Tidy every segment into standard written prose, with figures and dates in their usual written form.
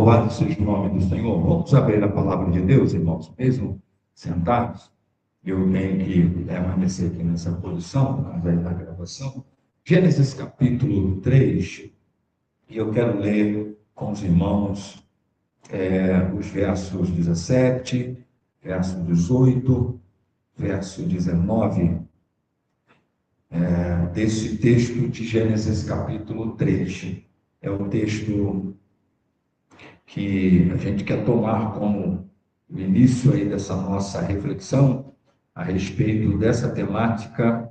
Louvado seja o nome do Senhor. Vamos abrir a palavra de Deus, irmãos, mesmo sentados. Eu tenho que permanecer aqui nessa posição, na da gravação. Gênesis capítulo 3, e eu quero ler com os irmãos os versos 17, verso 18, verso 19, desse texto de Gênesis capítulo 3. É o texto que a gente quer tomar como o início aí dessa nossa reflexão a respeito dessa temática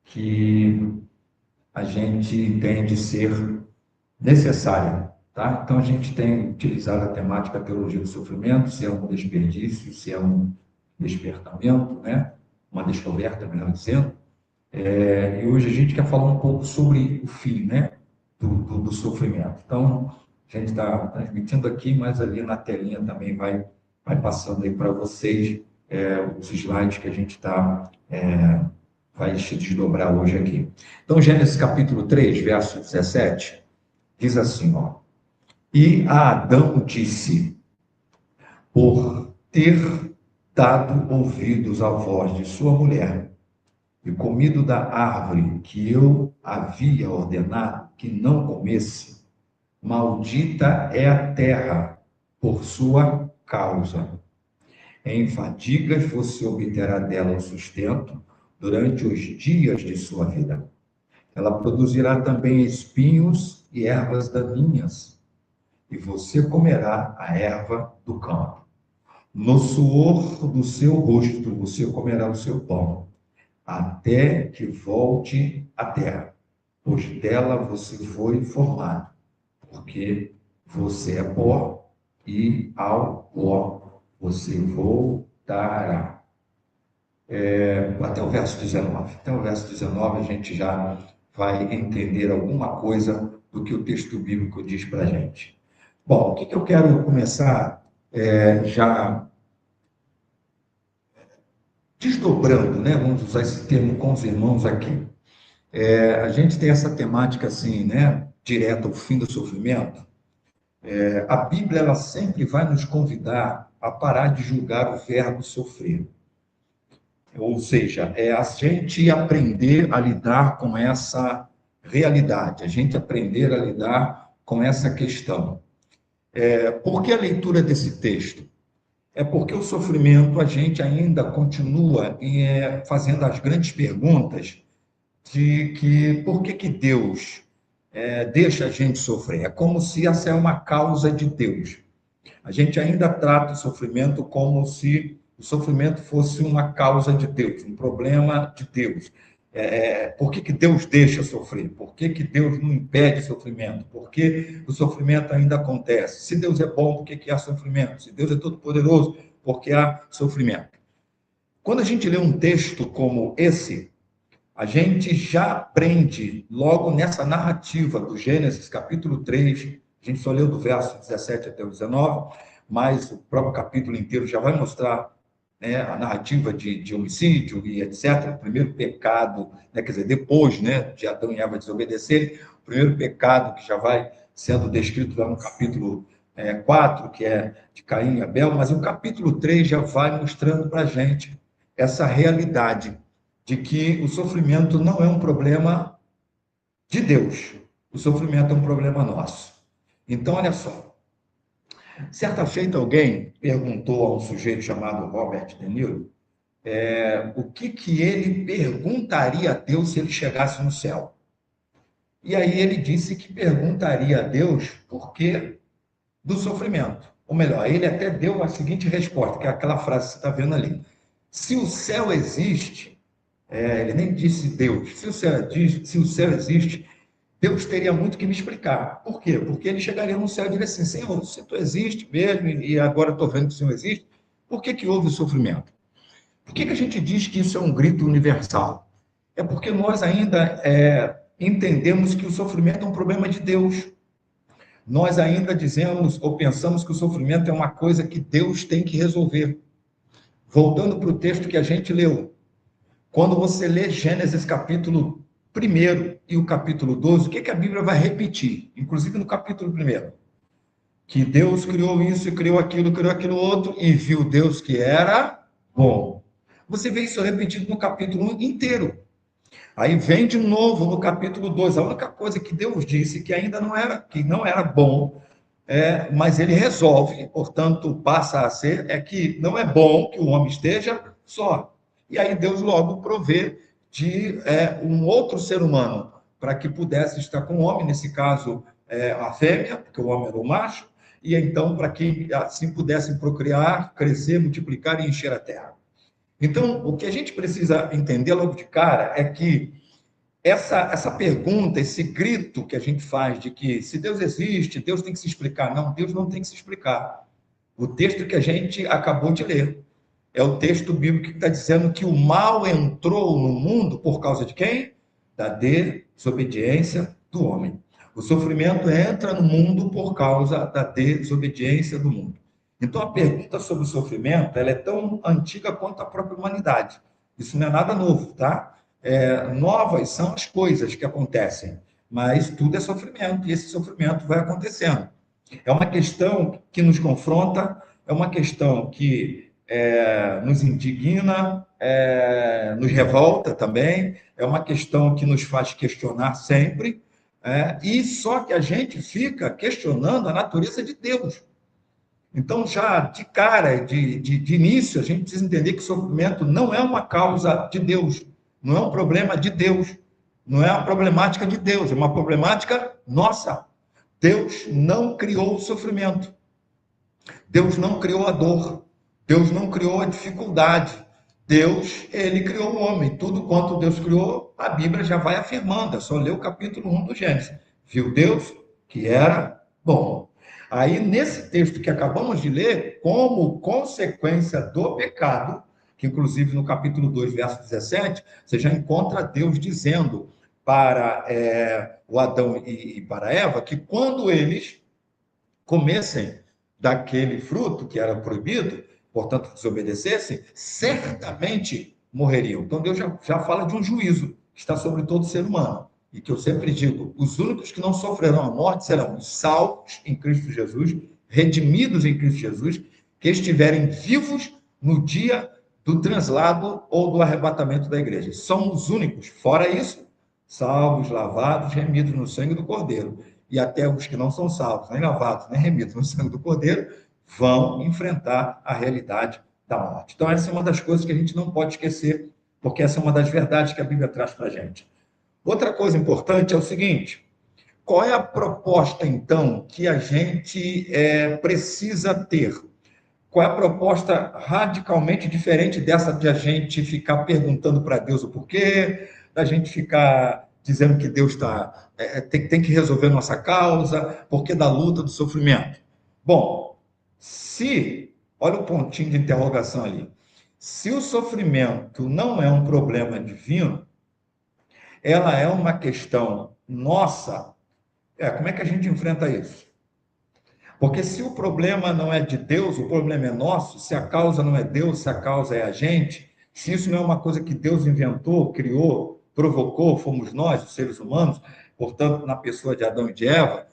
que a gente entende ser necessária, tá? Então a gente tem utilizado a temática teologia do sofrimento, se é um desperdício, se é um despertamento, né? Uma descoberta, melhor dizendo. E hoje a gente quer falar um pouco sobre o fim, né? Do sofrimento. Então, a gente está transmitindo aqui, mas ali na telinha também vai passando aí para vocês os slides que a gente vai se desdobrar hoje aqui. Então, Gênesis capítulo 3, verso 17, diz assim, ó: E a Adão disse, por ter dado ouvidos à voz de sua mulher, e comido da árvore que eu havia ordenado que não comesse, maldita é a terra por sua causa. Em fadigas você obterá dela o sustento durante os dias de sua vida. Ela produzirá também espinhos e ervas daninhas, e você comerá a erva do campo. No suor do seu rosto você comerá o seu pão, até que volte à terra, pois dela você foi formado, porque você é pó e ao pó você voltará. Até o verso 19. Até o verso 19 a gente já vai entender alguma coisa do que o texto bíblico diz para a gente. Bom, o que eu quero começar já desdobrando, né? Vamos usar esse termo com os irmãos aqui. A gente tem essa temática assim, né? Direta ao fim do sofrimento. A Bíblia ela sempre vai nos convidar a parar de julgar o verbo sofrer. Ou seja, a gente aprender a lidar com essa realidade, a gente aprender a lidar com essa questão. Por que a leitura desse texto? É porque o sofrimento, a gente ainda continua fazendo as grandes perguntas de que por que Deus deixa a gente sofrer. É como se essa é uma causa de Deus. A gente ainda trata o sofrimento como se o sofrimento fosse uma causa de Deus, um problema de Deus. Por que Deus deixa sofrer? Por que Deus não impede sofrimento? Por que o sofrimento ainda acontece? Se Deus é bom, por que há sofrimento? Se Deus é todo-poderoso, por que há sofrimento? Quando a gente lê um texto como esse, a gente já aprende logo nessa narrativa do Gênesis, capítulo 3, a gente só leu do verso 17 até o 19, mas o próprio capítulo inteiro já vai mostrar, né, a narrativa de homicídio e etc. O primeiro pecado, né, quer dizer, depois, né, de Adão e Eva desobedecerem, o primeiro pecado que já vai sendo descrito lá no capítulo 4, que é de Caim e Abel, mas o capítulo 3 já vai mostrando para a gente essa realidade de que o sofrimento não é um problema de Deus, o sofrimento é um problema nosso. Então, olha só, certa feita alguém perguntou a um sujeito chamado Robert De Niro o que ele perguntaria a Deus se ele chegasse no céu. E aí ele disse que perguntaria a Deus por que do sofrimento. Ou melhor, ele até deu a seguinte resposta, que é aquela frase que você está vendo ali. Se o céu existe, ele nem disse Deus, se o céu existe, Deus teria muito que me explicar. Por quê? Porque ele chegaria no céu e diria assim, Senhor, se tu existe mesmo, e agora estou vendo que o Senhor existe, por que houve o sofrimento? Por que a gente diz que isso é um grito universal? É porque nós ainda entendemos que o sofrimento é um problema de Deus. Nós ainda dizemos ou pensamos que o sofrimento é uma coisa que Deus tem que resolver. Voltando para o texto que a gente leu, quando você lê Gênesis capítulo 1 e o capítulo 12, o que a Bíblia vai repetir? Inclusive no capítulo 1. que Deus criou isso, criou aquilo outro, e viu Deus que era bom. Você vê isso repetido no capítulo 1 inteiro. Aí vem de novo no capítulo 2. A única coisa que Deus disse que não era bom, mas ele resolve, portanto, passa a ser, é que não é bom que o homem esteja só. E aí Deus logo provê de um outro ser humano, para que pudesse estar com o homem, nesse caso, a fêmea, porque o homem era o macho, e então para que assim pudessem procriar, crescer, multiplicar e encher a terra. Então, o que a gente precisa entender logo de cara é que essa pergunta, esse grito que a gente faz de que se Deus existe, Deus tem que se explicar. Não, Deus não tem que se explicar. O texto que a gente acabou de ler é o texto bíblico que está dizendo que o mal entrou no mundo por causa de quem? Da desobediência do homem. O sofrimento entra no mundo por causa da desobediência do mundo. Então, a pergunta sobre o sofrimento, ela é tão antiga quanto a própria humanidade. Isso não é nada novo, tá? Novas são as coisas que acontecem, mas tudo é sofrimento, e esse sofrimento vai acontecendo. É uma questão que nos confronta, é uma questão que nos indigna, nos revolta também, é uma questão que nos faz questionar sempre, e só que a gente fica questionando a natureza de Deus. Então, já de cara, de início, a gente precisa entender que o sofrimento não é uma causa de Deus, não é um problema de Deus, não é uma problemática de Deus, é uma problemática nossa. Deus não criou o sofrimento, Deus não criou a dor, Deus não criou a dificuldade. Deus, ele criou o homem. Tudo quanto Deus criou, a Bíblia já vai afirmando. É só ler o capítulo 1 do Gênesis. Viu Deus que era bom. Aí, nesse texto que acabamos de ler, como consequência do pecado, que inclusive no capítulo 2, verso 17, você já encontra Deus dizendo para o Adão e para Eva que quando eles comessem daquele fruto que era proibido, portanto, desobedecessem, certamente morreriam. Então, Deus já fala de um juízo que está sobre todo ser humano. E que eu sempre digo, os únicos que não sofrerão a morte serão os salvos em Cristo Jesus, redimidos em Cristo Jesus, que estiverem vivos no dia do translado ou do arrebatamento da igreja. São os únicos. Fora isso, salvos, lavados, remidos no sangue do Cordeiro. E até os que não são salvos, nem lavados, nem remidos no sangue do Cordeiro, vão enfrentar a realidade da morte. Então, essa é uma das coisas que a gente não pode esquecer, porque essa é uma das verdades que a Bíblia traz para a gente. Outra coisa importante é o seguinte: qual é a proposta, então, que a gente precisa ter? Qual é a proposta radicalmente diferente dessa de a gente ficar perguntando para Deus o porquê, da gente ficar dizendo que Deus tem que resolver nossa causa, porquê da luta, do sofrimento? Bom, olha o pontinho de interrogação ali, se o sofrimento não é um problema divino, ela é uma questão nossa, como é que a gente enfrenta isso? Porque se o problema não é de Deus, o problema é nosso, se a causa não é Deus, se a causa é a gente, se isso não é uma coisa que Deus inventou, criou, provocou, fomos nós, os seres humanos, portanto, na pessoa de Adão e de Eva,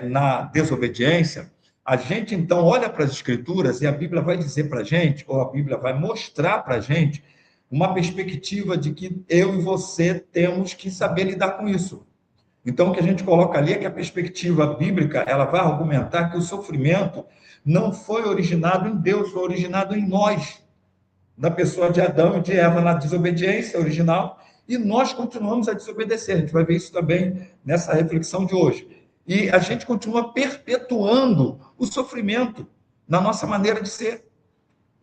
na desobediência, a gente então olha para as Escrituras e a Bíblia vai dizer para a gente, ou a Bíblia vai mostrar para a gente, uma perspectiva de que eu e você temos que saber lidar com isso. Então, o que a gente coloca ali é que a perspectiva bíblica, ela vai argumentar que o sofrimento não foi originado em Deus, foi originado em nós, na pessoa de Adão e de Eva, na desobediência original, e nós continuamos a desobedecer. A gente vai ver isso também nessa reflexão de hoje. E a gente continua perpetuando o sofrimento na nossa maneira de ser.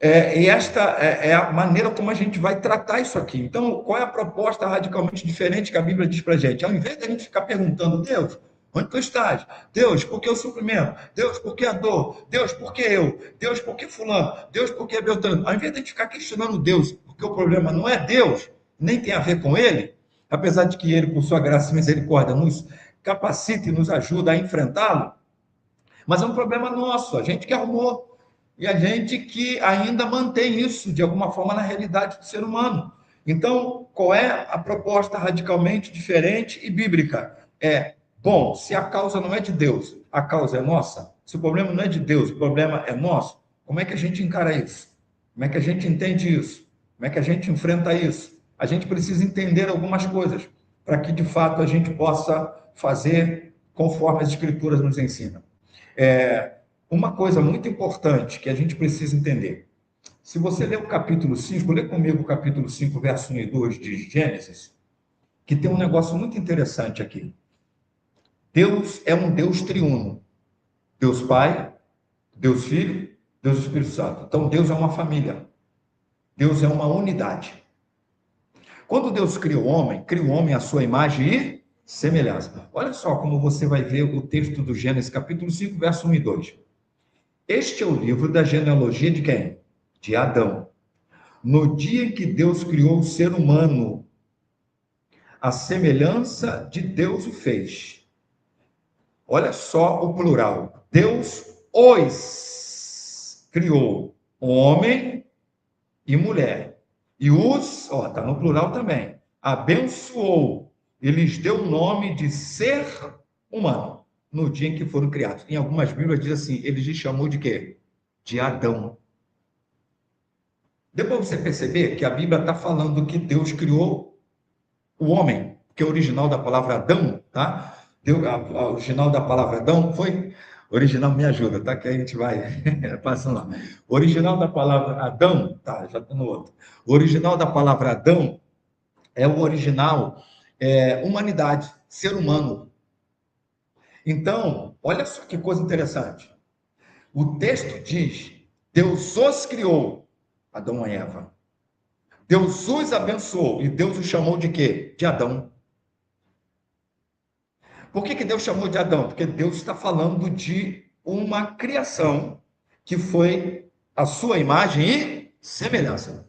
E esta é a maneira como a gente vai tratar isso aqui. Então, qual é a proposta radicalmente diferente que a Bíblia diz para a gente? Ao invés de a gente ficar perguntando, Deus, onde tu estás? Deus, por que o sofrimento? Deus, por que a dor? Deus, por que eu? Deus, por que fulano? Deus, por que Beltrano? Ao invés de a gente ficar questionando Deus, porque o problema não é Deus, nem tem a ver com Ele, apesar de que Ele, por sua graça e misericórdia, nos capacita e nos ajuda a enfrentá-lo, mas é um problema nosso, a gente que arrumou. E a gente que ainda mantém isso, de alguma forma, na realidade do ser humano. Então, qual é a proposta radicalmente diferente e bíblica? Bom, se a causa não é de Deus, a causa é nossa? Se o problema não é de Deus, o problema é nosso, como é que a gente encara isso? Como é que a gente entende isso? Como é que a gente enfrenta isso? A gente precisa entender algumas coisas para que, de fato, a gente possa fazer conforme as Escrituras nos ensinam. Uma coisa muito importante que a gente precisa entender. Se você ler o capítulo 5, lê comigo o capítulo 5, verso 1 e 2 de Gênesis, que tem um negócio muito interessante aqui. Deus é um Deus triuno. Deus Pai, Deus Filho, Deus Espírito Santo. Então, Deus é uma família. Deus é uma unidade. Quando Deus cria o homem à sua imagem e semelhança. Olha só como você vai ver o texto do Gênesis, capítulo 5, verso 1 e 2. Este é o livro da genealogia de quem? De Adão. No dia em que Deus criou o ser humano, a semelhança de Deus o fez. Olha só o plural. Deus os criou, homem e mulher. E os, está no plural também, abençoou e lhes deu o nome de ser humano no dia em que foram criados. Em algumas Bíblias diz assim, ele lhes chamou de quê? De Adão. Depois você perceber que a Bíblia está falando que Deus criou o homem, que é o original da palavra Adão, tá? A original da palavra Adão foi... Original, me ajuda, tá? Que a gente vai passando lá. O original da palavra Adão, tá, já estou no outro. O original da palavra Adão é o original humanidade, ser humano. Então, olha só que coisa interessante. O texto diz, Deus os criou, Adão e Eva. Deus os abençoou e Deus os chamou de quê? De Adão. Por que Deus chamou de Adão? Porque Deus está falando de uma criação que foi a sua imagem e semelhança.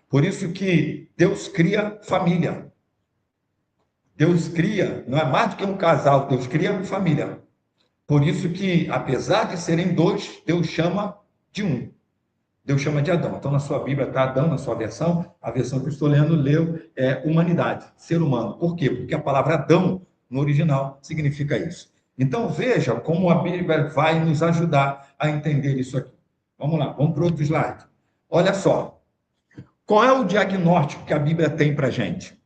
Por isso que Deus cria família. Deus cria, não é mais do que um casal, Deus cria família. Por isso que, apesar de serem dois, Deus chama de um. Deus chama de Adão. Então, na sua Bíblia está Adão, na sua versão, a versão que eu estou lendo, leu humanidade, ser humano. Por quê? Porque a palavra Adão, no original, significa isso. Então, veja como a Bíblia vai nos ajudar a entender isso aqui. Vamos lá, vamos para outro slide. Olha só, qual é o diagnóstico que a Bíblia tem para a gente?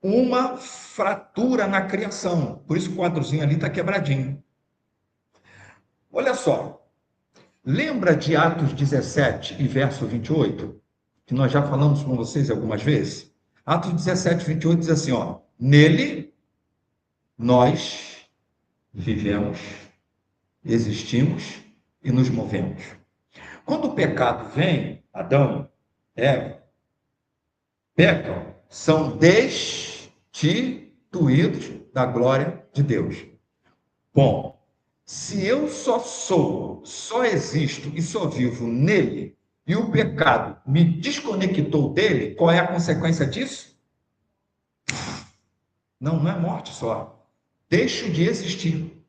Uma fratura na criação. Por isso o quadrozinho ali está quebradinho. Olha só, lembra de Atos 17 e verso 28? Que nós já falamos com vocês algumas vezes? Atos 17, 28 diz assim, nele nós vivemos, existimos e nos movemos. Quando o pecado vem, Adão, Eva, pecam, são destituídos da glória de Deus. Bom, se eu só existo e só vivo nele, e o pecado me desconectou dele, qual é a consequência disso? Não é morte só. Deixo de existir.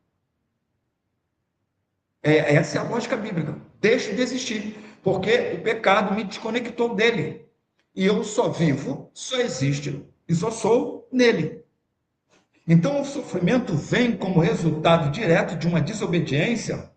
Essa é a lógica bíblica. Deixo de existir. Porque o pecado me desconectou dele. E eu só vivo, só existo e só sou nele. Então, o sofrimento vem como resultado direto de uma desobediência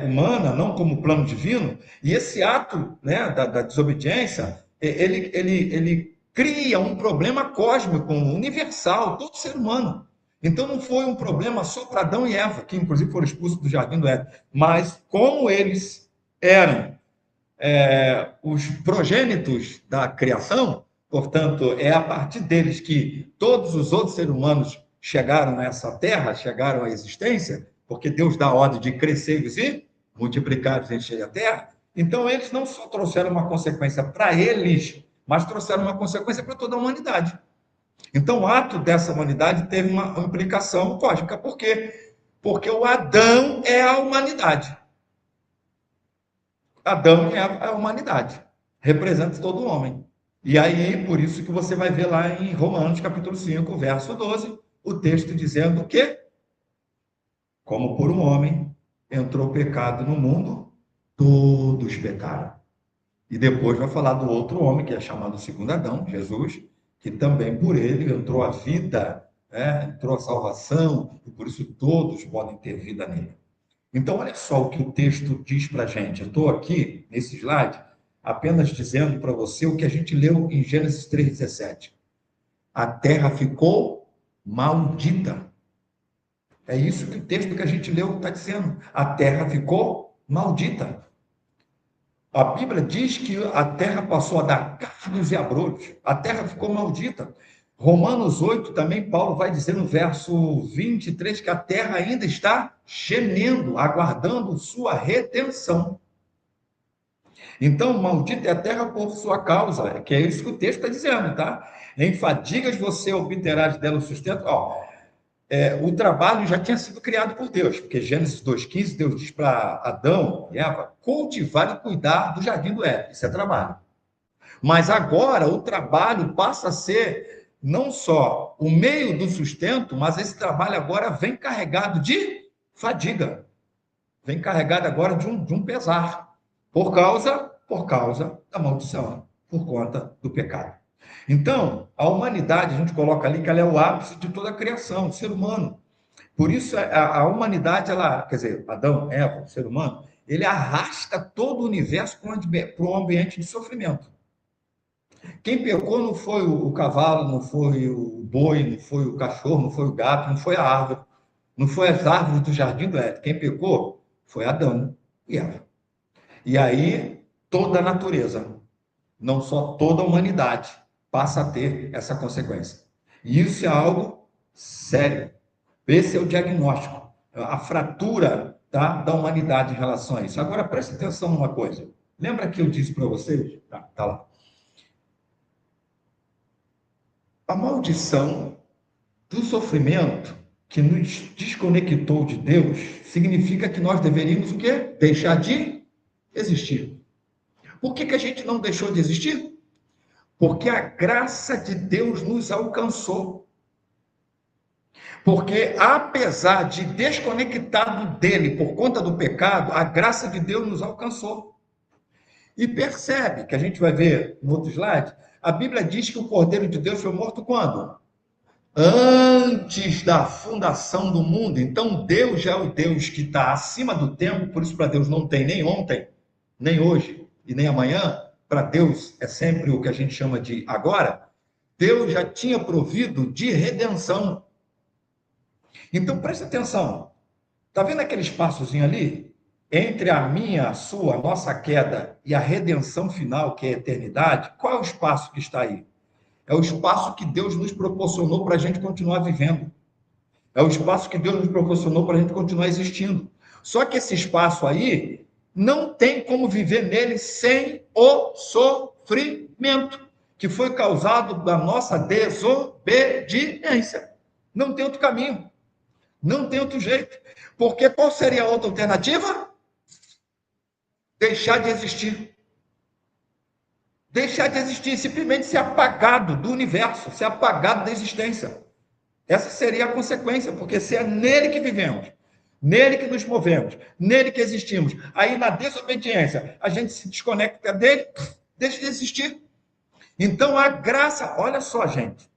humana, não como plano divino, e esse ato, né, da desobediência, ele cria um problema cósmico, universal, todo ser humano. Então, não foi um problema só para Adão e Eva, que inclusive foram expulsos do jardim do Éden, mas como eles eram os progênitos da criação, portanto, é a partir deles que todos os outros seres humanos chegaram nessa terra, chegaram à existência, porque Deus dá a ordem de crescer e multiplicar e encher a terra. Então, eles não só trouxeram uma consequência para eles, mas trouxeram uma consequência para toda a humanidade. Então, o ato dessa humanidade teve uma implicação cósmica. Por quê? Porque o Adão é a humanidade. Adão é a humanidade, representa todo homem. E aí, por isso que você vai ver lá em Romanos, capítulo 5, verso 12, o texto dizendo que, como por um homem entrou o pecado no mundo, todos pecaram. E depois vai falar do outro homem, que é chamado segundo Adão, Jesus, que também por ele entrou a vida entrou a salvação, e por isso todos podem ter vida nele. Então, olha só o que o texto diz para a gente. Eu estou aqui, nesse slide, apenas dizendo para você o que a gente leu em Gênesis 3,17. A terra ficou maldita. É isso que o texto que a gente leu está dizendo. A terra ficou maldita. A Bíblia diz que a terra passou a dar cardos e abrolhos. A terra ficou maldita. Romanos 8 também, Paulo vai dizer no verso 23 que a terra ainda está gemendo, aguardando sua redenção. Então, maldita é a terra por sua causa, que é isso que o texto está dizendo, tá? Em fadigas você obterás dela o sustento. O trabalho já tinha sido criado por Deus, porque Gênesis 2,15, Deus diz para Adão e Eva cultivar e cuidar do jardim do Éden. Isso é trabalho. Mas agora o trabalho passa a ser não só o meio do sustento, mas esse trabalho agora vem carregado de fadiga. Vem carregado agora de um pesar. Por causa da maldição, por conta do pecado. Então, a humanidade, a gente coloca ali que ela é o ápice de toda a criação, do ser humano. Por isso, a humanidade, quer dizer, Adão, Eva, o ser humano, ele arrasta todo o universo para um ambiente de sofrimento. Quem pecou não foi o cavalo, não foi o boi, não foi o cachorro, não foi o gato, não foi a árvore, não foi as árvores do jardim do Éden. Quem pecou foi Adão e Eva. E aí, toda a natureza, não só toda a humanidade, passa a ter essa consequência. E isso é algo sério. Esse é o diagnóstico, a fratura, tá, da humanidade em relação a isso. Agora, preste atenção numa coisa. Lembra que eu disse para vocês? Tá lá. A maldição do sofrimento que nos desconectou de Deus significa que nós deveríamos o quê? Deixar de existir. Por que a gente não deixou de existir? Porque a graça de Deus nos alcançou. Porque, apesar de desconectado dele por conta do pecado, a graça de Deus nos alcançou. E percebe, que a gente vai ver no outro slide, a Bíblia diz que o Cordeiro de Deus foi morto quando? Antes da fundação do mundo. Então, Deus já é o Deus que está acima do tempo, por isso para Deus não tem nem ontem, nem hoje e nem amanhã. Para Deus é sempre o que a gente chama de agora. Deus já tinha provido de redenção. Então, preste atenção. Está vendo aquele espaçozinho ali? Entre a minha, a sua, a nossa queda e a redenção final, que é a eternidade, qual é o espaço que está aí? É o espaço que Deus nos proporcionou para a gente continuar vivendo. É o espaço que Deus nos proporcionou para a gente continuar existindo. Só que esse espaço aí não tem como viver nele sem o sofrimento que foi causado da nossa desobediência. Não tem outro caminho. Não tem outro jeito. Porque qual seria a outra alternativa? Deixar de existir. Deixar de existir, simplesmente ser apagado do universo, ser apagado da existência. Essa seria a consequência, porque se é nele que vivemos, nele que nos movemos, nele que existimos, aí na desobediência a gente se desconecta dele, deixa de existir. Então a graça, olha só, gente,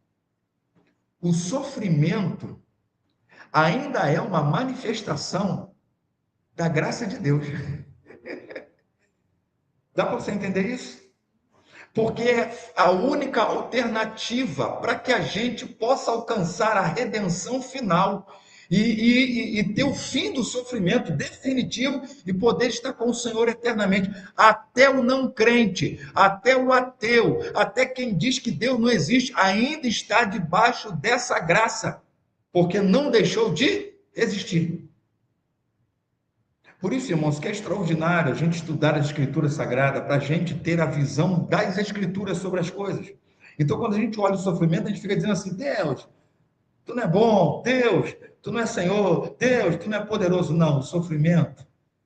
o sofrimento ainda é uma manifestação da graça de Deus. Dá para você entender isso? Porque é a única alternativa para que a gente possa alcançar a redenção final e ter o fim do sofrimento definitivo e poder estar com o Senhor eternamente. Até o não crente, até o ateu, até quem diz que Deus não existe, ainda está debaixo dessa graça, porque não deixou de existir. Por isso, irmãos, que é extraordinário a gente estudar a Escritura Sagrada para a gente ter a visão das Escrituras sobre as coisas. Então, quando a gente olha o sofrimento, a gente fica dizendo assim: Deus, tu não é bom, Deus, tu não é Senhor, Deus, tu não é poderoso. Não, o sofrimento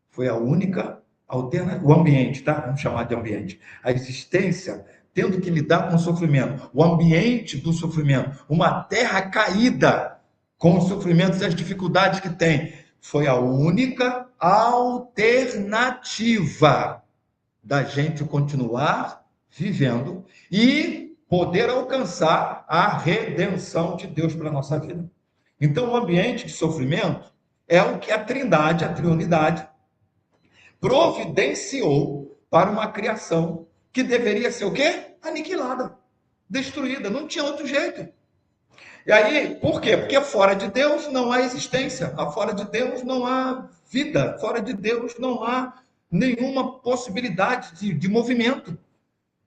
foi a única alternativa, o ambiente, tá? Vamos chamar de ambiente. A existência tendo que lidar com o sofrimento, o ambiente do sofrimento, uma terra caída com os sofrimentos e as dificuldades que tem, foi a única alternativa da gente continuar vivendo e poder alcançar a redenção de Deus para a nossa vida. Então, o ambiente de sofrimento é o que a Trindade, a Triunidade, providenciou para uma criação que deveria ser o quê? Aniquilada, destruída, não tinha outro jeito. E aí, por quê? Porque fora de Deus não há existência, fora de Deus não há vida, fora de Deus não há nenhuma possibilidade de movimento.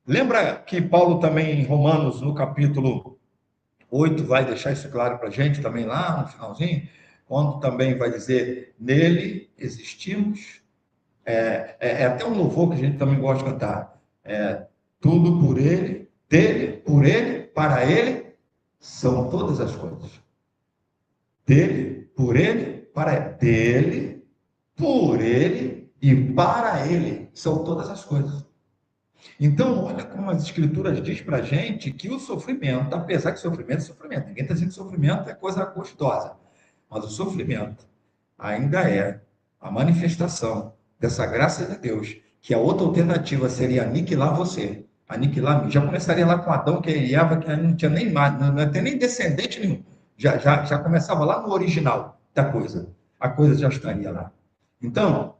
Lembra que Paulo também, em Romanos, no capítulo 8, vai deixar isso claro para a gente também lá no finalzinho, quando também vai dizer, nele existimos, é até um louvor que a gente também gosta de cantar, tudo por ele, dele, por ele, para ele, são todas as coisas. Dele, por ele, para ele. Dele, por ele e para ele, são todas as coisas. Então, olha como as escrituras diz para a gente que o sofrimento, apesar de sofrimento, é sofrimento. Ninguém está dizendo que sofrimento é coisa gostosa. Mas o sofrimento ainda é a manifestação dessa graça de Deus, que a outra alternativa seria aniquilar você, aniquilar mim. Já começaria lá com Adão, que e Eva, que não tinha nem mais, não tinha nem descendente nenhum. Já começava lá no original da coisa. A coisa já estaria lá. Então,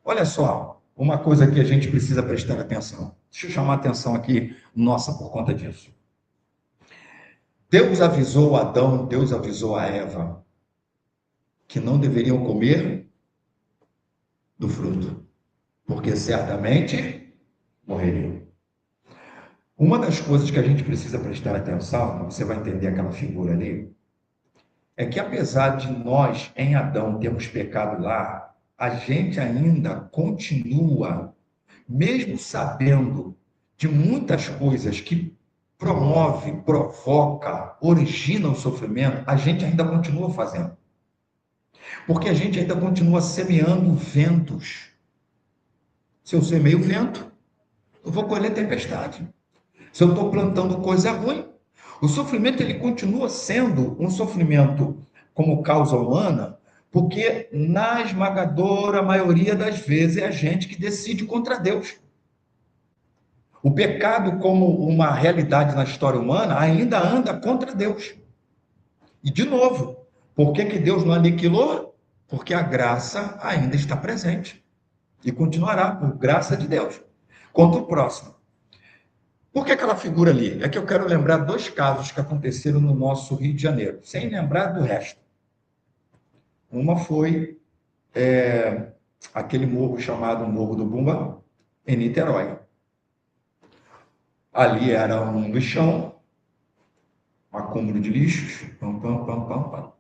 olha só, uma coisa que a gente precisa prestar atenção. Deixa eu chamar a atenção aqui, nossa, por conta disso. Deus avisou Adão, Deus avisou a Eva que não deveriam comer do fruto, porque certamente morreriam. Uma das coisas que a gente precisa prestar atenção, você vai entender aquela figura ali, é que apesar de nós, em Adão, termos pecado lá, a gente ainda continua, mesmo sabendo de muitas coisas que promove, provoca, origina o sofrimento, a gente ainda continua fazendo. Porque a gente ainda continua semeando ventos. Se eu semeio vento, eu vou colher tempestade. Se eu estou plantando coisa ruim, o sofrimento ele continua sendo um sofrimento como causa humana, porque na esmagadora maioria das vezes é a gente que decide contra Deus. O pecado, como uma realidade na história humana, ainda anda contra Deus. E, de novo, por que Deus não aniquilou? Porque a graça ainda está presente. E continuará, por graça de Deus. Contra o próximo. Por que aquela figura ali? É que eu quero lembrar dois casos que aconteceram no nosso Rio de Janeiro, sem lembrar do resto. Uma foi aquele morro chamado Morro do Bumba, em Niterói. Ali era um lixão, um acúmulo de lixos, pam, pam, pam, pam, pam.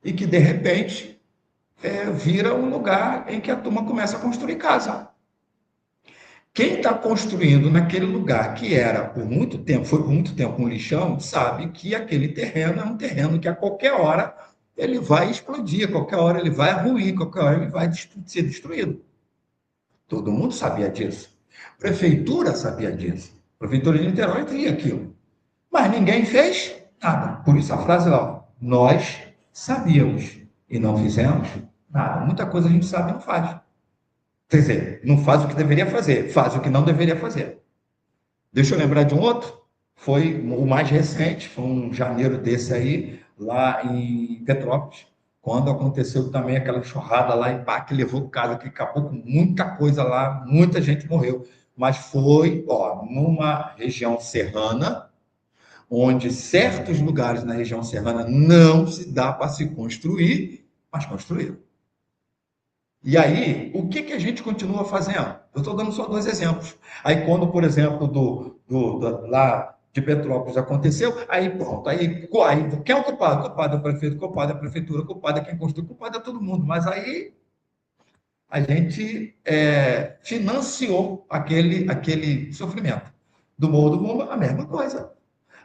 E que, de repente, vira um lugar em que a turma começa a construir casa. Quem está construindo naquele lugar que era por muito tempo, foi por muito tempo um lixão, sabe que aquele terreno é um terreno que a qualquer hora ele vai explodir, a qualquer hora ele vai ruir, a qualquer hora ele vai ser destruído. Todo mundo sabia disso. A prefeitura sabia disso. A prefeitura de Niterói tinha aquilo. Mas ninguém fez nada. Por isso a frase lá, nós sabíamos e não fizemos nada. Muita coisa a gente sabe e não faz. Quer dizer, não faz o que deveria fazer, faz o que não deveria fazer. Deixa eu lembrar de um outro, foi o mais recente, foi um janeiro desse aí, lá em Petrópolis, quando aconteceu também aquela enxurrada lá em Pá, que levou casa, que acabou com muita coisa lá, muita gente morreu. Mas foi, numa região serrana, onde certos lugares na região serrana não se dá para se construir, mas construíram. E aí, o que a gente continua fazendo? Eu estou dando só dois exemplos. Aí, quando, por exemplo, lá de Petrópolis aconteceu, aí pronto, aí quem é o culpado? Culpado é o prefeito, culpado é a prefeitura, culpado é quem construiu, culpado é todo mundo. Mas aí a gente financiou aquele sofrimento. Do Morro do Bumba, a mesma coisa.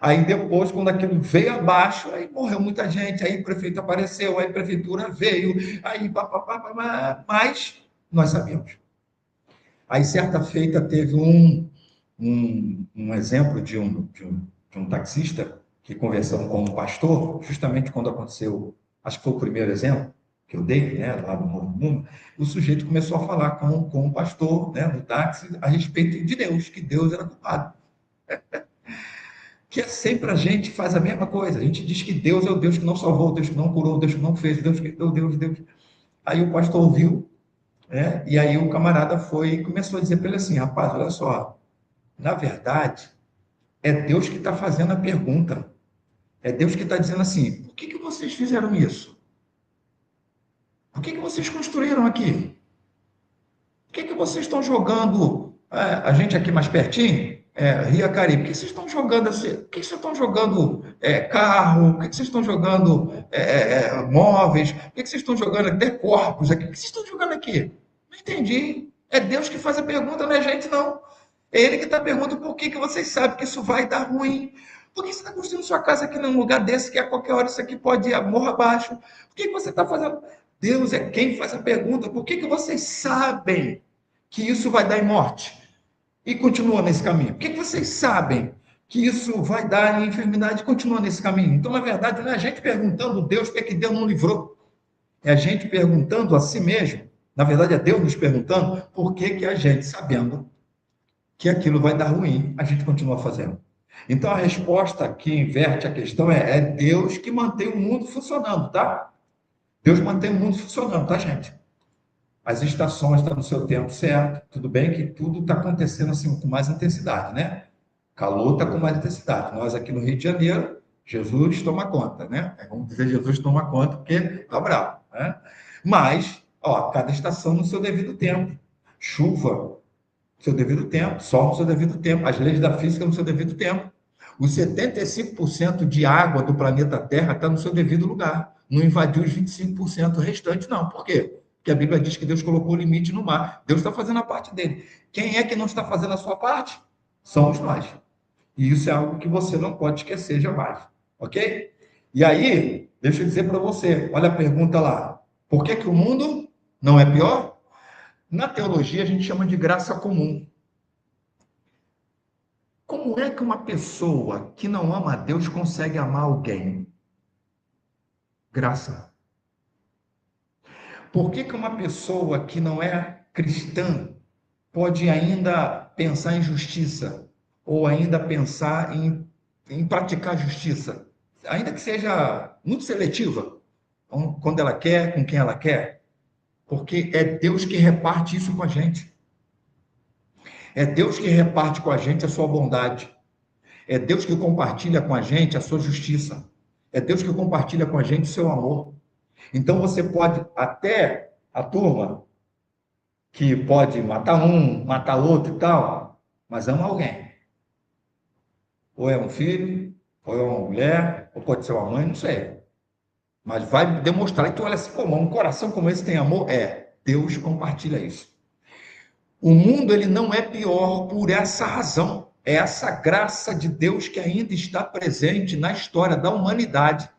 Aí depois, quando aquilo veio abaixo, aí morreu muita gente, aí o prefeito apareceu, aí a prefeitura veio, aí mas nós sabíamos. Aí certa feita teve um exemplo de um taxista que conversando com um pastor, justamente quando aconteceu, acho que foi o primeiro exemplo que eu dei, né, lá no Morro do Bumba, o sujeito começou a falar com o pastor, né, no táxi, a respeito de Deus, que Deus era culpado. que é sempre a gente faz a mesma coisa. A gente diz que Deus é o Deus que não salvou, o Deus que não curou, o Deus que não fez, o Deus que deu, Deus. Aí o pastor ouviu, né? E aí o camarada foi e começou a dizer para ele assim, rapaz, olha só, na verdade, é Deus que está fazendo a pergunta. É Deus que está dizendo assim, por que vocês fizeram isso? Por que vocês construíram aqui? Por que vocês estão jogando, a gente aqui mais pertinho, Ria Caribe, por que vocês estão jogando assim, por que vocês estão jogando carro, por que vocês estão jogando móveis, por que vocês estão jogando até corpos aqui, por que vocês estão jogando aqui? Não entendi. É Deus que faz a pergunta, não é a gente não. É Ele que está perguntando por que vocês sabem que isso vai dar ruim. Por que você está construindo sua casa aqui num lugar desse que a qualquer hora isso aqui pode ir morro abaixo? Por que você está fazendo? Deus é quem faz a pergunta. Por que vocês sabem que isso vai dar em morte? E continua nesse caminho. Por que vocês sabem que isso vai dar em enfermidade e continua nesse caminho? Então, na verdade, não é a gente perguntando a Deus por que Deus não livrou. É a gente perguntando a si mesmo. Na verdade, é Deus nos perguntando por que a gente, sabendo que aquilo vai dar ruim, a gente continua fazendo. Então, a resposta que inverte a questão é Deus que mantém o mundo funcionando, tá? Deus mantém o mundo funcionando, tá, gente? As estações estão no seu tempo certo. Tudo bem que tudo está acontecendo assim com mais intensidade, né? Calor está com mais intensidade. Nós aqui no Rio de Janeiro, Jesus toma conta, né? Vamos dizer Jesus toma conta porque está bravo, né? Mas, ó, cada estação no seu devido tempo. Chuva no seu devido tempo, sol no seu devido tempo, as leis da física no seu devido tempo. Os 75% de água do planeta Terra está no seu devido lugar. Não invadiu os 25% restantes, não. Por quê? Porque a Bíblia diz que Deus colocou o limite no mar. Deus está fazendo a parte dele. Quem é que não está fazendo a sua parte? Somos nós. E isso é algo que você não pode esquecer jamais. Ok? E aí, deixa eu dizer para você, olha a pergunta lá. Por que o mundo não é pior? Na teologia, a gente chama de graça comum. Como é que uma pessoa que não ama a Deus consegue amar alguém? Graça. Por que uma pessoa que não é cristã pode ainda pensar em justiça? Ou ainda pensar em praticar justiça? Ainda que seja muito seletiva, quando ela quer, com quem ela quer. Porque é Deus que reparte isso com a gente. É Deus que reparte com a gente a sua bondade. É Deus que compartilha com a gente a sua justiça. É Deus que compartilha com a gente o seu amor. Então você pode, até a turma, que pode matar um, matar outro e tal, mas ama alguém. Ou é um filho, ou é uma mulher, ou pode ser uma mãe, não sei. Mas vai demonstrar. Então, olha assim, como um coração como esse tem amor? Deus compartilha isso. O mundo ele não é pior por essa razão. É essa graça de Deus que ainda está presente na história da humanidade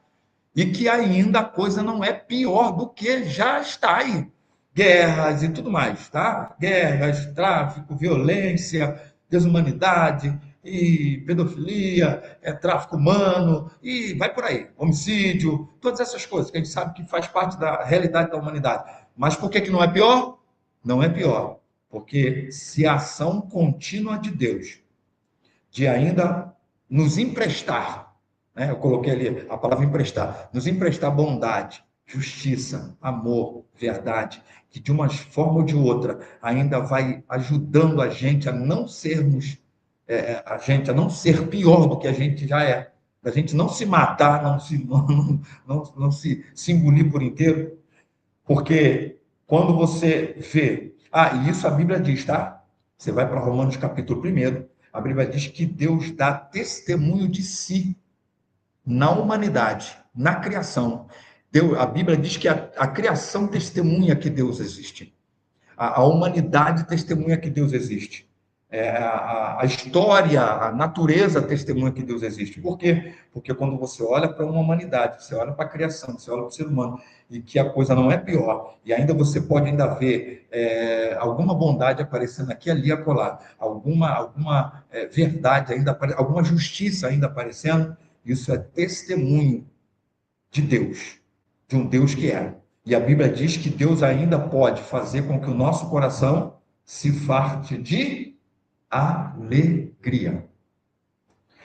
e que ainda a coisa não é pior do que já está aí. Guerras e tudo mais, tá? Guerras, tráfico, violência, desumanidade e pedofilia, tráfico humano e vai por aí, homicídio, todas essas coisas que a gente sabe que faz parte da realidade da humanidade. Mas por que não é pior? Não é pior, porque se a ação contínua de Deus de ainda nos emprestar, né? Eu coloquei ali a palavra emprestar, nos emprestar bondade, justiça, amor, verdade, que de uma forma ou de outra ainda vai ajudando a gente a não sermos, a gente a não ser pior do que a gente já é, a gente não se matar, não se engolir por inteiro, porque quando você vê, e isso a Bíblia diz, tá? Você vai para Romanos capítulo 1, a Bíblia diz que Deus dá testemunho de si na humanidade, na criação. A Bíblia diz que a criação testemunha que Deus existe. A humanidade testemunha que Deus existe. A história, a natureza testemunha que Deus existe. Por quê? Porque quando você olha para uma humanidade, você olha para a criação, você olha para o ser humano, e que a coisa não é pior, e ainda você pode ainda ver alguma bondade aparecendo aqui, ali, acolá, alguma verdade ainda, alguma justiça ainda aparecendo, isso é testemunho de Deus, de um Deus que é. E a Bíblia diz que Deus ainda pode fazer com que o nosso coração se farte de alegria.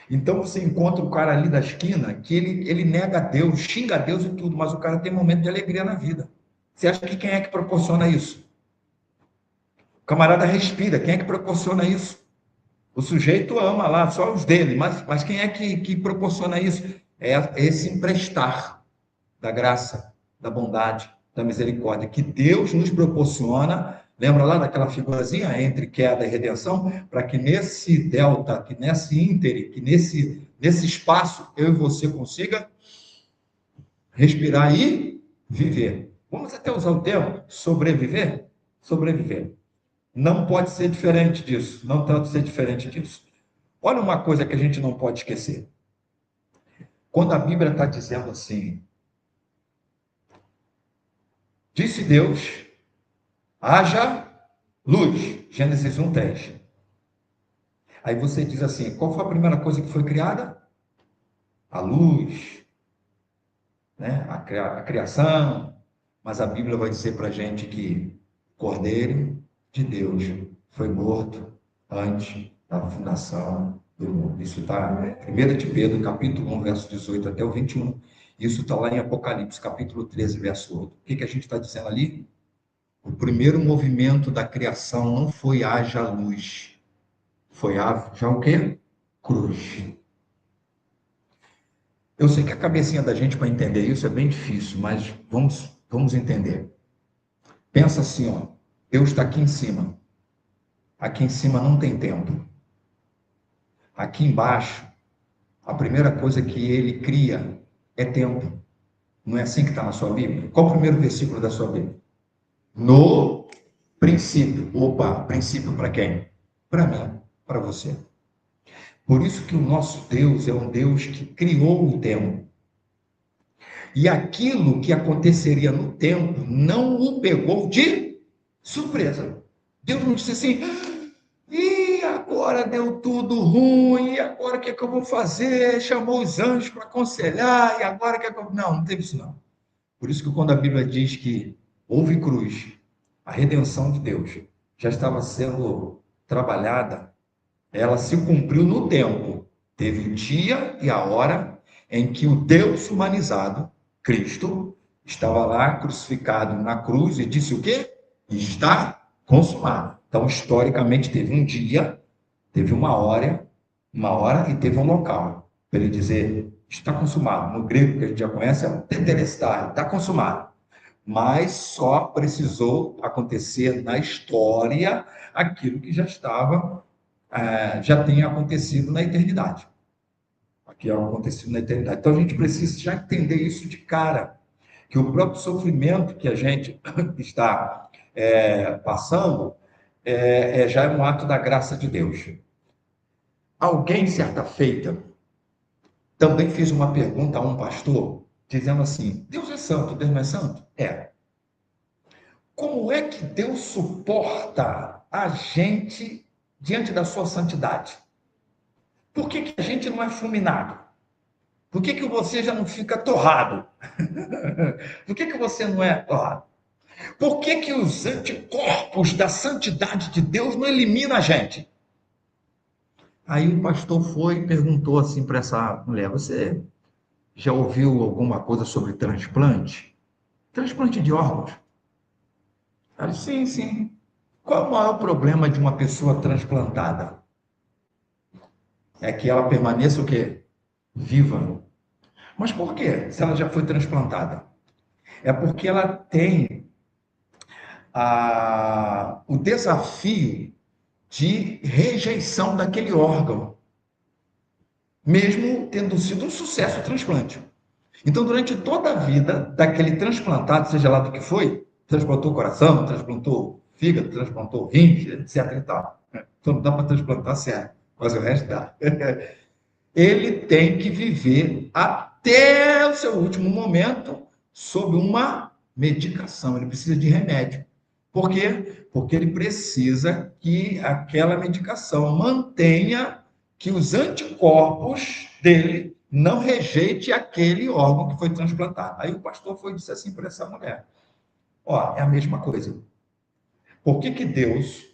Então você encontra o cara ali da esquina que ele nega a Deus, xinga a Deus e tudo, mas o cara tem um momento de alegria na vida. Você acha que quem é que proporciona isso? O camarada respira, quem é que proporciona isso? O sujeito ama lá, só os dele, mas quem é que proporciona isso? É esse emprestar da graça, da bondade, da misericórdia, que Deus nos proporciona. Lembra lá daquela figurazinha entre queda e redenção? Para que nesse delta, que nesse íntere, que nesse espaço, eu e você consiga respirar e viver. Vamos até usar o termo sobreviver? Sobreviver. Não pode ser diferente disso. Não pode ser diferente disso. Olha uma coisa que a gente não pode esquecer. Quando a Bíblia está dizendo assim, disse Deus, haja luz, Gênesis 1:3. Aí você diz assim, qual foi a primeira coisa que foi criada? A luz, né? A criação. Mas a Bíblia vai dizer para a gente que o Cordeiro de Deus foi morto antes da fundação do mundo. Isso está em 1 de Pedro, capítulo 1, verso 18 até o 21. Isso está lá em Apocalipse, capítulo 13, verso 8. O que a gente está dizendo ali? O primeiro movimento da criação não foi haja luz, foi haja o quê? Cruz. Eu sei que a cabecinha da gente para entender isso é bem difícil, mas vamos entender. Pensa assim, ó, Deus está aqui em cima. Aqui em cima não tem tempo. Aqui embaixo, a primeira coisa que ele cria é tempo. Não é assim que está na sua Bíblia? Qual o primeiro versículo da sua Bíblia? No princípio. Opa, princípio para quem? Para mim, para você. Por isso que o nosso Deus é um Deus que criou o tempo. E aquilo que aconteceria no tempo não o pegou de surpresa. Deus não disse assim, e agora deu tudo ruim, e agora o que é que eu vou fazer? Chamou os anjos para aconselhar, e agora o que é que eu... Não teve isso não. Por isso que quando a Bíblia diz que houve cruz, a redenção de Deus já estava sendo trabalhada, ela se cumpriu no tempo. Teve o dia e a hora em que o Deus humanizado, Cristo, estava lá crucificado na cruz e disse o quê? Está consumado. Então, historicamente, teve um dia, teve uma hora e teve um local. Para ele dizer, está consumado. No grego, que a gente já conhece, é tetelestai, está consumado. Mas só precisou acontecer na história aquilo que já estava já tenha acontecido na eternidade. Aqui é acontecido na eternidade. Então a gente precisa já entender isso de cara, que o próprio sofrimento que a gente está passando já é um ato da graça de Deus. Alguém, certa feita, também fez uma pergunta a um pastor, dizendo assim: Deus é santo, Deus não é santo? É. Como é que Deus suporta a gente diante da sua santidade? Por que a gente não é fulminado? Por que você já não fica torrado? Por que você não é torrado? Por que os anticorpos da santidade de Deus não eliminam a gente? Aí o pastor foi e perguntou assim para essa mulher: Você já ouviu alguma coisa sobre transplante? Transplante de órgãos? Ela disse: Sim, sim. Qual é o maior problema de uma pessoa transplantada? É que ela permaneça o quê? Viva. Mas por quê? Se ela já foi transplantada? É porque ela tem o desafio de rejeição daquele órgão, mesmo tendo sido um sucesso o transplante. Então, durante toda a vida daquele transplantado, seja lá do que foi, transplantou coração, transplantou fígado, transplantou rins, etc. e tal. Então, não dá para transplantar certo, mas o resto dá. Ele tem que viver até o seu último momento sob uma medicação, ele precisa de remédio. Por quê? Porque ele precisa que aquela medicação mantenha que os anticorpos dele não rejeite aquele órgão que foi transplantado. Aí o pastor foi e disse assim para essa mulher: ó, é a mesma coisa. Por que Deus,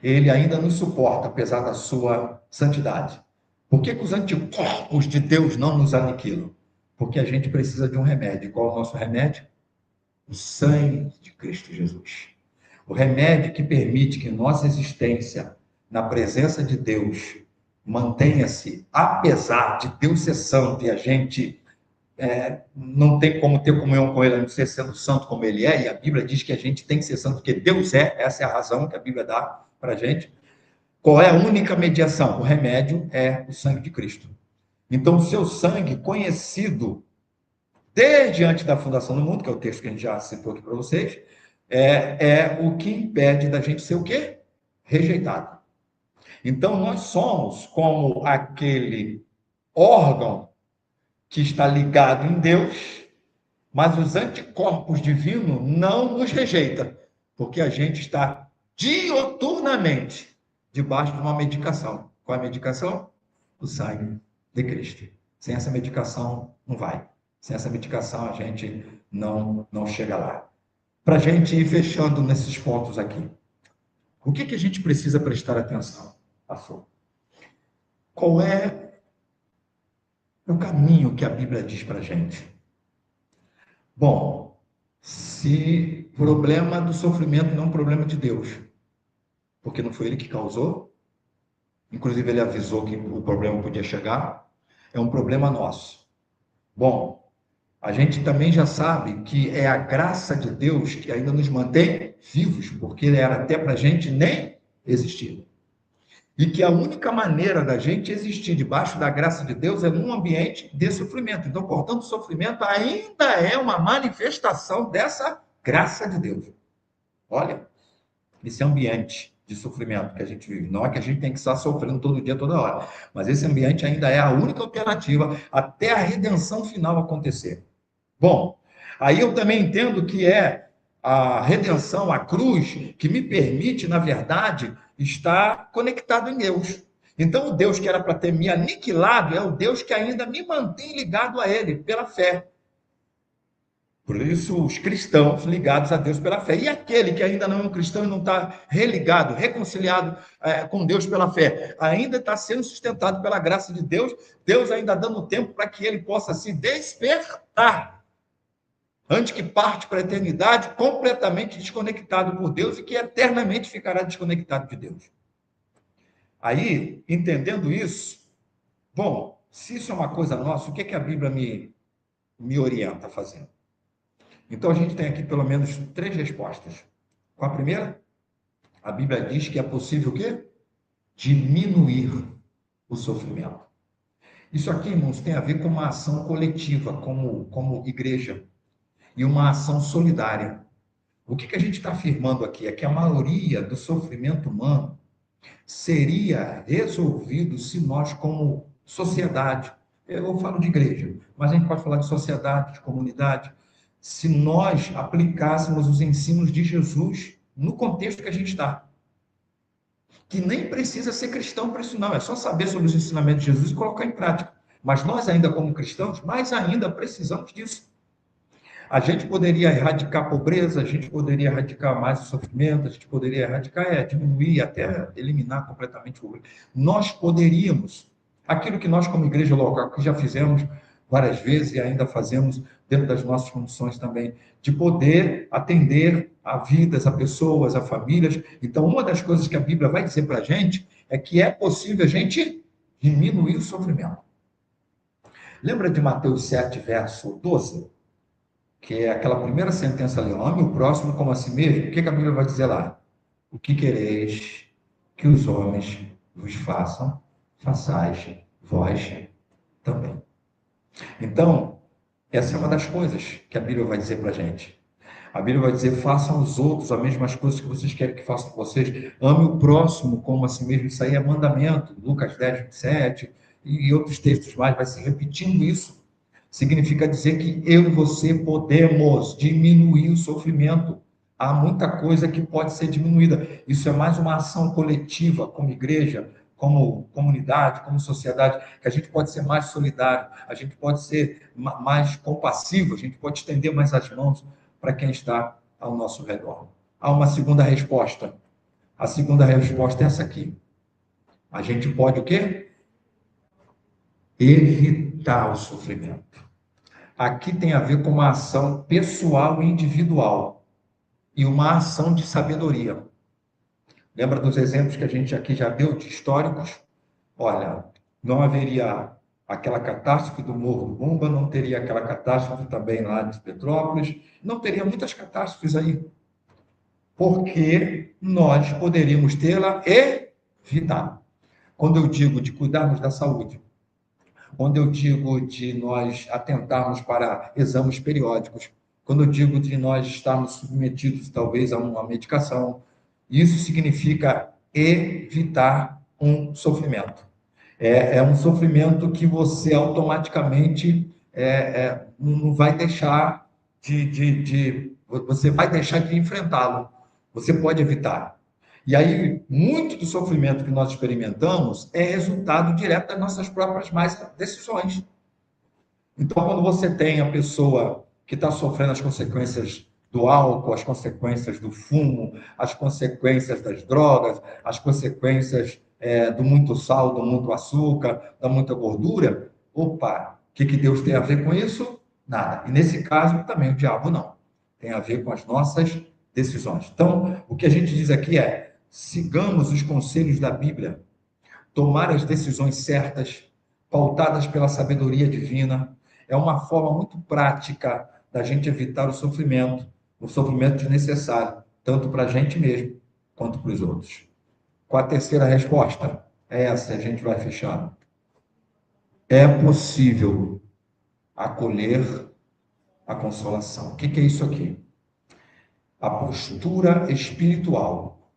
ele ainda nos suporta, apesar da sua santidade? Por que que os anticorpos de Deus não nos aniquilam? Porque a gente precisa de um remédio. Qual é o nosso remédio? O sangue de Cristo Jesus. O remédio que permite que nossa existência na presença de Deus mantenha-se, apesar de Deus ser santo e a gente não tem como ter comunhão com Ele, a não ser sendo santo como Ele é, e a Bíblia diz que a gente tem que ser santo porque Deus é, essa é a razão que a Bíblia dá para a gente. Qual é a única mediação? O remédio é o sangue de Cristo. Então, o seu sangue, conhecido desde antes da fundação do mundo, que é o texto que a gente já citou aqui para vocês, é o que impede da gente ser o quê? Rejeitado. Então, nós somos como aquele órgão que está ligado em Deus, mas os anticorpos divinos não nos rejeitam, porque a gente está dioturnamente debaixo de uma medicação. Qual é a medicação? O sangue de Cristo. Sem essa medicação, não vai. Sem essa medicação, a gente não chega lá. Para a gente ir fechando nesses pontos aqui, o que, que a gente precisa prestar atenção? Passou. Qual é o caminho que a Bíblia diz para a gente? Bom, se o problema do sofrimento não é um problema de Deus, porque não foi ele que causou, inclusive ele avisou que o problema podia chegar, é um problema nosso. Bom, a gente também já sabe que é a graça de Deus que ainda nos mantém vivos, porque ele era até para a gente nem existir. E que a única maneira da gente existir debaixo da graça de Deus é num ambiente de sofrimento. Então, portanto, o sofrimento ainda é uma manifestação dessa graça de Deus. Olha, esse ambiente de sofrimento que a gente vive, não é que a gente tem que estar sofrendo todo dia, toda hora, mas esse ambiente ainda é a única alternativa até a redenção final acontecer. Bom, aí eu também entendo que é a redenção, a cruz, que me permite, na verdade, estar conectado em Deus. Então, o Deus que era para ter me aniquilado é o Deus que ainda me mantém ligado a Ele pela fé. Por isso, os cristãos ligados a Deus pela fé. E aquele que ainda não é um cristão e não está religado, reconciliado com Deus pela fé, ainda está sendo sustentado pela graça de Deus, Deus ainda dando tempo para que ele possa se despertar, antes que parte para a eternidade, completamente desconectado por Deus e que eternamente ficará desconectado de Deus. Aí, entendendo isso, bom, se isso é uma coisa nossa, o que, que a Bíblia me orienta a fazer? Então, a gente tem aqui pelo menos 3 respostas. Qual a primeira? A Bíblia diz que é possível o quê? Diminuir o sofrimento. Isso aqui, irmãos, tem a ver com uma ação coletiva, como igreja, e uma ação solidária. O que a gente está afirmando aqui é que a maioria do sofrimento humano seria resolvido se nós, como sociedade, eu falo de igreja, mas a gente pode falar de sociedade, de comunidade, se nós aplicássemos os ensinos de Jesus no contexto que a gente está. Que nem precisa ser cristão para isso, não. É só saber sobre os ensinamentos de Jesus e colocar em prática. Mas nós, ainda como cristãos, mais ainda precisamos disso. A gente poderia erradicar a pobreza, a gente poderia erradicar mais o sofrimento, a gente poderia erradicar, diminuir, até eliminar completamente o pobreza. Nós poderíamos, aquilo que nós como igreja local, que já fizemos várias vezes e ainda fazemos dentro das nossas condições também, de poder atender a vidas, a pessoas, a famílias. Então, uma das coisas que a Bíblia vai dizer para a gente é que é possível a gente diminuir o sofrimento. Lembra de Mateus 7, verso 12? Que é aquela primeira sentença ali, ame o próximo como a si mesmo. O que a Bíblia vai dizer lá? O que quereis que os homens vos façam, façais vós também. Então, essa é uma das coisas que a Bíblia vai dizer para a gente. A Bíblia vai dizer, façam aos outros as mesmas coisas que vocês querem que façam com vocês. Ame o próximo como a si mesmo. Isso aí é mandamento. Lucas 10, 27 e outros textos mais. Vai se repetindo isso. Significa dizer que eu e você podemos diminuir o sofrimento. Há muita coisa que pode ser diminuída. Isso é mais uma ação coletiva, como igreja, como comunidade, como sociedade, que a gente pode ser mais solidário, a gente pode ser mais compassivo, a gente pode estender mais as mãos para quem está ao nosso redor. Há uma segunda resposta. A segunda resposta é essa aqui. A gente pode o quê? evitar o sofrimento. Aqui tem a ver com uma ação pessoal e individual e uma ação de sabedoria. Lembra dos exemplos que a gente aqui já deu de históricos? Olha, não haveria aquela catástrofe do Morro do Bumba, não teria aquela catástrofe também lá de Petrópolis, não teria muitas catástrofes aí, porque nós poderíamos tê-la evitado. Quando eu digo de cuidarmos da saúde, quando eu digo de nós atentarmos para exames periódicos, quando eu digo de nós estarmos submetidos talvez a uma medicação, isso significa evitar um sofrimento. É um sofrimento que você automaticamente não vai deixar você vai deixar de enfrentá-lo. Você pode evitar. E aí, muito do sofrimento que nós experimentamos é resultado direto das nossas próprias más decisões. Então, quando você tem a pessoa que está sofrendo as consequências do álcool, as consequências do fumo, as consequências das drogas, as consequências do muito sal, do muito açúcar, da muita gordura, opa, o que Deus tem a ver com isso? Nada. E nesse caso, também o diabo não. Tem a ver com as nossas decisões. Então, o que a gente diz aqui é: sigamos os conselhos da Bíblia, tomar as decisões certas, pautadas pela sabedoria divina. É uma forma muito prática da gente evitar o sofrimento desnecessário, tanto para a gente mesmo quanto para os outros. Qual a terceira resposta? É essa, a gente vai fechando. É possível acolher a consolação. O que é isso aqui? A postura espiritual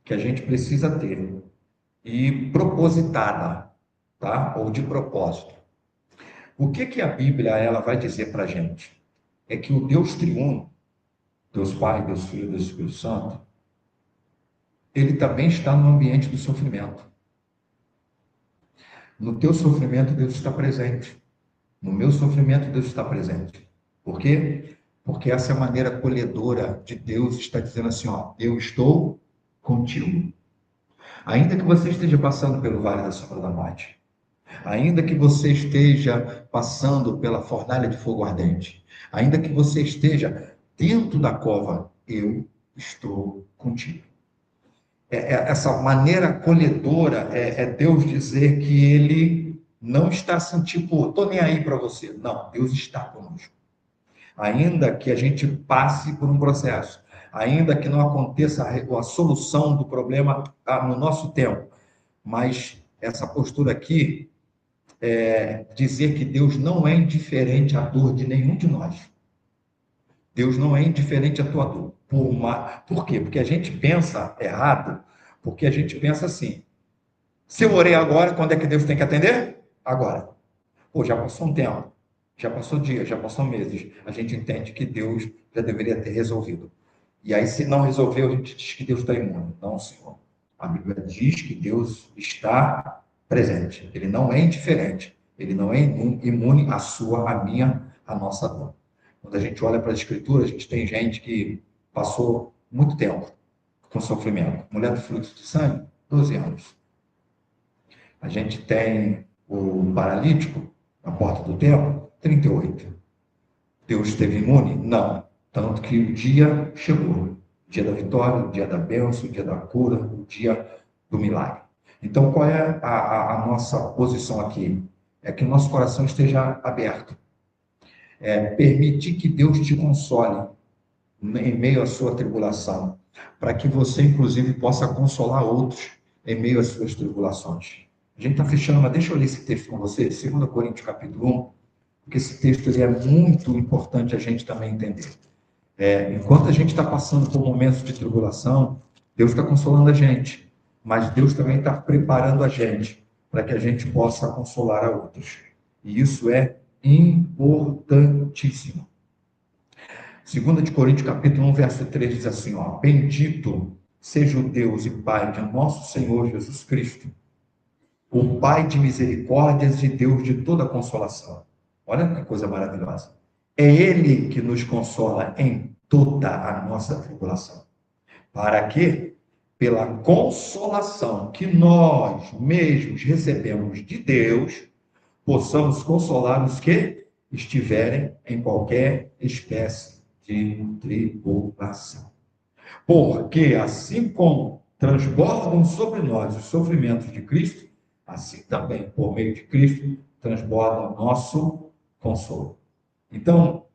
que a gente precisa ter e propositada, tá? Ou de propósito. O que a Bíblia ela vai dizer para a gente? É que o Deus triuno, Deus Pai, Deus Filho, Deus Espírito Santo, ele também está no ambiente do sofrimento. No teu sofrimento, Deus está presente. No meu sofrimento, Deus está presente. Por quê? Porque essa é a maneira acolhedora de Deus está dizendo assim, ó, eu estou contigo. Ainda que você esteja passando pelo vale da sombra da morte, ainda que você esteja passando pela fornalha de fogo ardente, ainda que você esteja dentro da cova, eu estou contigo. Essa maneira acolhedora é Deus dizer que ele não está assim, tipo, estou nem aí para você. Não, Deus está conosco. Ainda que a gente passe por um processo, ainda que não aconteça a solução do problema no nosso tempo, mas essa postura aqui dizer que Deus não é indiferente à dor de nenhum de nós. Deus não é indiferente à tua dor. Por quê? Porque a gente pensa errado, porque a gente pensa assim, se eu orei agora, quando é que Deus tem que atender? Agora. Pô, já passou um tempo, já passou dias, já passou meses. A gente entende que Deus já deveria ter resolvido. E aí, se não resolveu, a gente diz que Deus está imune. Não, Senhor. A Bíblia diz que Deus está presente. Ele não é indiferente. Ele não é imune à sua, à minha, à nossa dor. Quando a gente olha para as Escrituras, a gente tem gente que passou muito tempo com sofrimento. Mulher do fluxo de sangue, 12 anos. A gente tem o paralítico na porta do templo, 38. Deus esteve imune? Não. Tanto que o dia chegou. O dia da vitória, o dia da bênção, o dia da cura, o dia do milagre. Então, qual é a nossa posição aqui? É que o nosso coração esteja aberto. Permitir que Deus te console em meio à sua tribulação, para que você, inclusive, possa consolar outros em meio às suas tribulações. A gente está fechando, mas deixa eu ler esse texto com você, 2 Coríntios capítulo 1, porque esse texto ele é muito importante a gente também entender. Enquanto a gente está passando por momentos de tribulação, Deus está consolando a gente, mas Deus também está preparando a gente para que a gente possa consolar a outros. E isso é importantíssimo. 2 Coríntios capítulo 1, verso 3 diz assim, ó, bendito seja o Deus e Pai de nosso Senhor Jesus Cristo, o Pai de misericórdias e Deus de toda consolação. Olha que coisa maravilhosa. É Ele que nos consola em toda a nossa tribulação. Para que, pela consolação que nós mesmos recebemos de Deus, possamos consolar os que estiverem em qualquer espécie de tribulação. Porque assim como transbordam sobre nós os sofrimentos de Cristo, assim também, por meio de Cristo, transborda o nosso consolo. Então,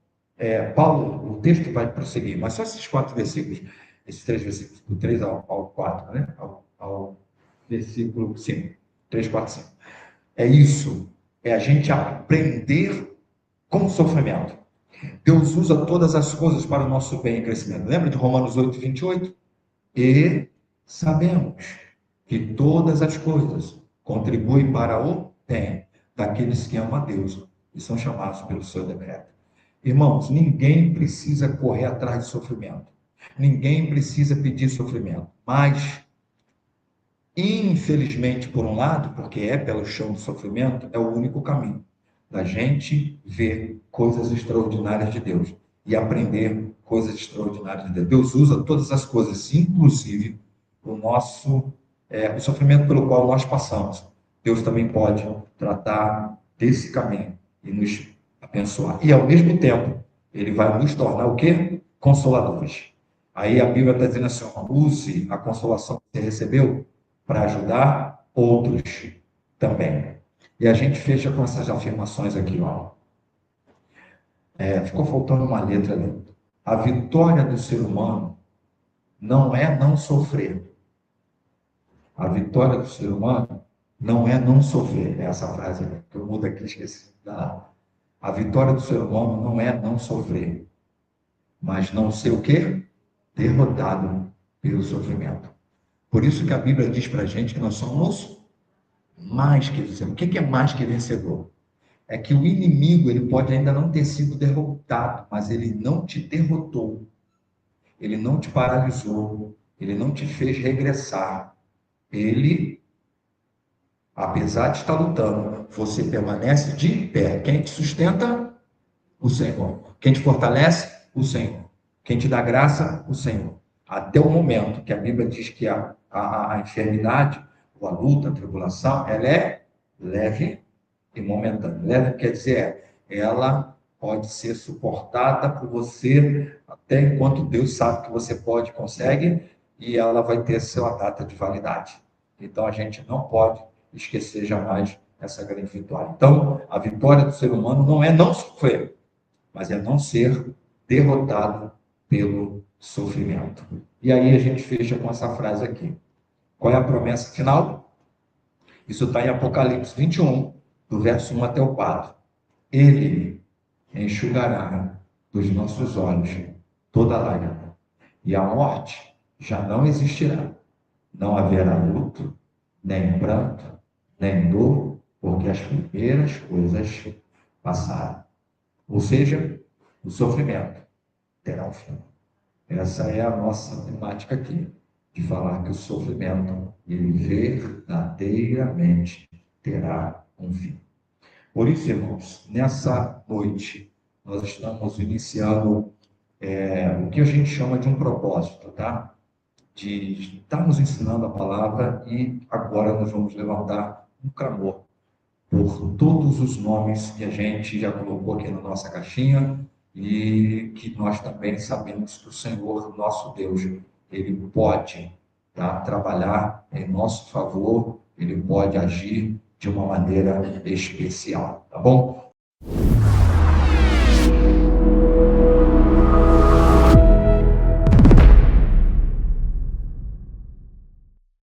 Paulo, o texto vai prosseguir, mas só esses 4 versículos, esses 3 versículos, do 3 ao 4, né? Ao versículo 5, 3, 4, 5. É isso, é a gente aprender com o sofrimento. Deus usa todas as coisas para o nosso bem e crescimento. Lembra de Romanos 8, 28? E sabemos que todas as coisas contribuem para o bem daqueles que amam a Deus e são chamados pelo seu decreto. Irmãos, ninguém precisa correr atrás de sofrimento. Ninguém precisa pedir sofrimento. Mas, infelizmente, por um lado, porque é pelo chão do sofrimento, é o único caminho da gente ver coisas extraordinárias de Deus e aprender coisas extraordinárias de Deus. Deus usa todas as coisas, inclusive o sofrimento pelo qual nós passamos. Deus também pode tratar desse caminho e nos abençoar. E, ao mesmo tempo, ele vai nos tornar o quê? Consoladores. Aí a Bíblia está dizendo assim, use a consolação que você recebeu para ajudar outros também. E a gente fecha com essas afirmações aqui, ó. Ficou faltando uma letra ali. A vitória do ser humano não é não sofrer. A vitória do ser humano não é não sofrer. É essa frase que eu mudo aqui, esqueci. A vitória do ser humano não é não sofrer, mas não ser o quê? Derrotado pelo sofrimento. Por isso que a Bíblia diz para a gente que nós somos mais que vencedor. O que é mais que vencedor? É que o inimigo ele pode ainda não ter sido derrotado, mas ele não te derrotou, ele não te paralisou, ele não te fez regressar. Ele, apesar de estar lutando, você permanece de pé. Quem te sustenta? O Senhor. Quem te fortalece? O Senhor. Quem te dá graça? O Senhor. Até o momento que a Bíblia diz que a enfermidade, a luta, a tribulação, ela é leve e momentânea. Leve quer dizer, ela pode ser suportada por você até enquanto Deus sabe que você pode, consegue, e ela vai ter sua data de validade. Então, a gente não pode esquecer jamais essa grande vitória. Então, a vitória do ser humano não é não sofrer, mas é não ser derrotado pelo sofrimento. E aí a gente fecha com essa frase aqui. Qual é a promessa final? Isso está em Apocalipse 21, do verso 1 até o 4. Ele enxugará dos nossos olhos toda lágrima, e a morte já não existirá. Não haverá luto, nem pranto, nem dor, porque as primeiras coisas passaram. Ou seja, o sofrimento terá um fim. Essa é a nossa temática aqui, de falar que o sofrimento, ele verdadeiramente terá um fim. Por isso, irmãos, nessa noite, nós estamos iniciando o que a gente chama de um propósito, tá? De estarmos ensinando a palavra e agora nós vamos levantar um clamor por todos os nomes que a gente já colocou aqui na nossa caixinha e que nós também sabemos que o Senhor, nosso Deus, ele pode, tá, trabalhar em nosso favor, ele pode agir de uma maneira especial, tá bom?